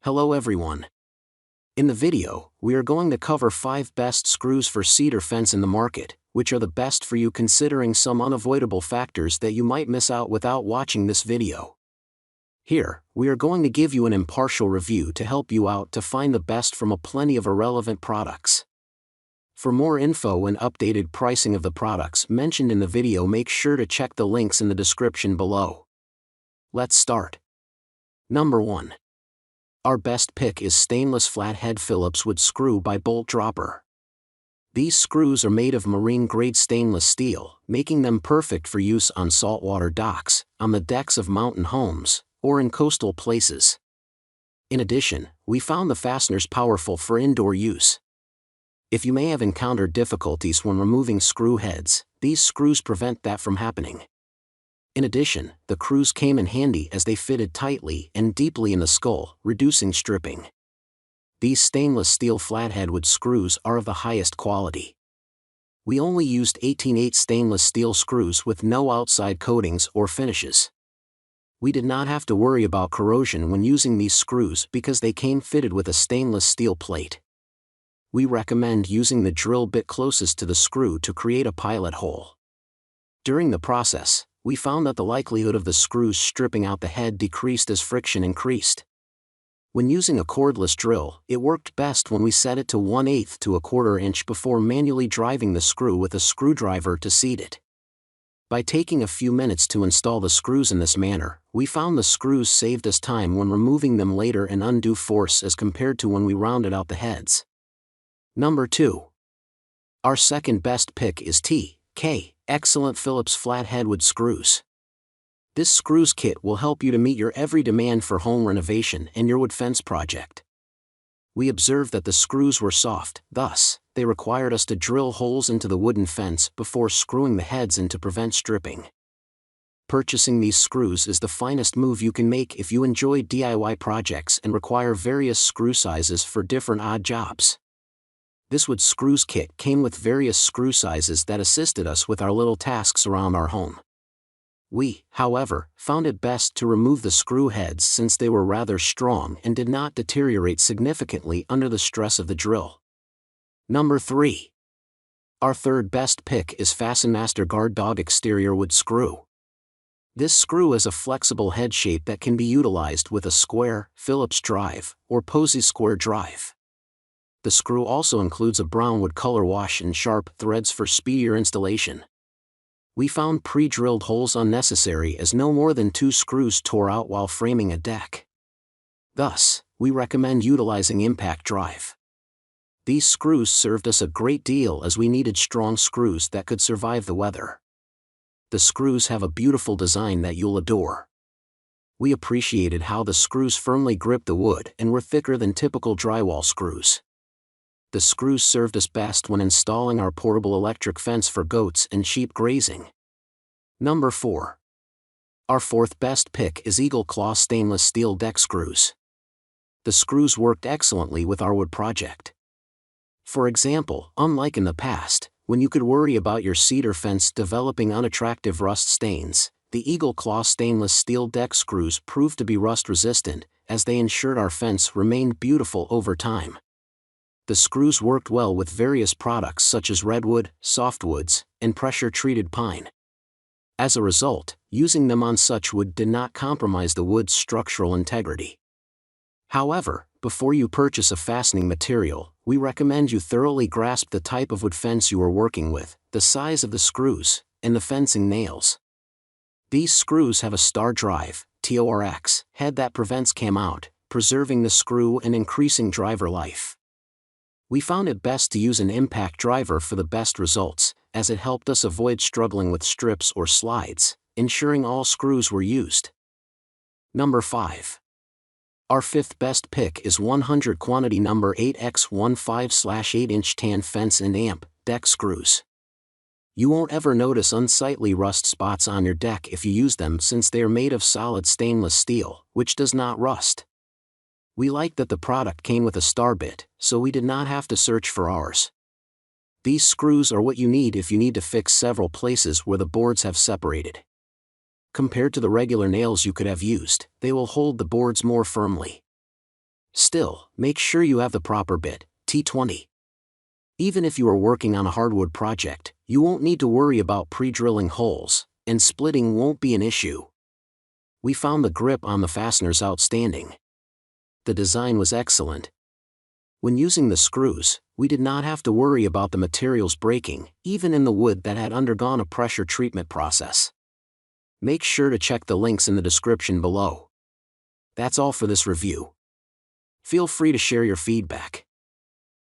Hello everyone. In the video, we are going to cover 5 best screws for cedar fence in the market, which are the best for you considering some unavoidable factors that you might miss out without watching this video. Here, we are going to give you an impartial review to help you out to find the best from a plenty of irrelevant products. For more info and updated pricing of the products mentioned in the video, make sure to check the links in the description below. Let's start. Number 1. Our best pick is stainless flathead Phillips wood screw by Bolt Dropper. These screws are made of marine-grade stainless steel, making them perfect for use on saltwater docks, on the decks of mountain homes, or in coastal places. In addition, we found the fasteners powerful for indoor use. If you may have encountered difficulties when removing screw heads, these screws prevent that from happening. In addition, the screws came in handy as they fitted tightly and deeply in the skull, reducing stripping. These stainless steel flathead wood screws are of the highest quality. We only used 18/8 stainless steel screws with no outside coatings or finishes. We did not have to worry about corrosion when using these screws because they came fitted with a stainless steel plate. We recommend using the drill bit closest to the screw to create a pilot hole. During the process, we found that the likelihood of the screws stripping out the head decreased as friction increased. When using a cordless drill, it worked best when we set it to 1/8 to 1/4 inch before manually driving the screw with a screwdriver to seat it. By taking a few minutes to install the screws in this manner, we found the screws saved us time when removing them later and undue force as compared to when we rounded out the heads. Number 2. Our second best pick is T.K. Excellent Phillips flathead wood screws. This screws kit will help you to meet your every demand for home renovation and your wood fence project. We observed that the screws were soft, thus, they required us to drill holes into the wooden fence before screwing the heads in to prevent stripping. Purchasing these screws is the finest move you can make if you enjoy DIY projects and require various screw sizes for different odd jobs. This wood screws kit came with various screw sizes that assisted us with our little tasks around our home. We, however, found it best to remove the screw heads since they were rather strong and did not deteriorate significantly under the stress of the drill. Number 3. Our third best pick is Fasteners Guard Dog exterior wood screw. This screw is a flexible head shape that can be utilized with a square, Phillips drive, or Posey square drive. The screw also includes a brown wood color wash and sharp threads for speedier installation. We found pre-drilled holes unnecessary as no more than 2 screws tore out while framing a deck. Thus, we recommend utilizing impact drive. These screws served us a great deal as we needed strong screws that could survive the weather. The screws have a beautiful design that you'll adore. We appreciated how the screws firmly gripped the wood and were thicker than typical drywall screws. The screws served us best when installing our portable electric fence for goats and sheep grazing. Number 4. Our fourth best pick is Eagle Claw stainless steel deck screws. The screws worked excellently with our wood project. For example, unlike in the past, when you could worry about your cedar fence developing unattractive rust stains, the Eagle Claw stainless steel deck screws proved to be rust resistant, as they ensured our fence remained beautiful over time. The screws worked well with various products such as redwood, softwoods, and pressure-treated pine. As a result, using them on such wood did not compromise the wood's structural integrity. However, before you purchase a fastening material, we recommend you thoroughly grasp the type of wood fence you are working with, the size of the screws, and the fencing nails. These screws have a star drive, TORX, head that prevents cam out, preserving the screw and increasing driver life. We found it best to use an impact driver for the best results, as it helped us avoid struggling with strips or slides, ensuring all screws were used. Number 5. Our fifth best pick is 100 quantity number 8x15/8-inch tan fence and amp deck screws. You won't ever notice unsightly rust spots on your deck if you use them since they are made of solid stainless steel, which does not rust. We liked that the product came with a star bit, so we did not have to search for ours. These screws are what you need if you need to fix several places where the boards have separated. Compared to the regular nails you could have used, they will hold the boards more firmly. Still, make sure you have the proper bit, T20. Even if you are working on a hardwood project, you won't need to worry about pre-drilling holes, and splitting won't be an issue. We found the grip on the fasteners outstanding. The design was excellent. When using the screws, we did not have to worry about the materials breaking, even in the wood that had undergone a pressure treatment process. Make sure to check the links in the description below. That's all for this review. Feel free to share your feedback.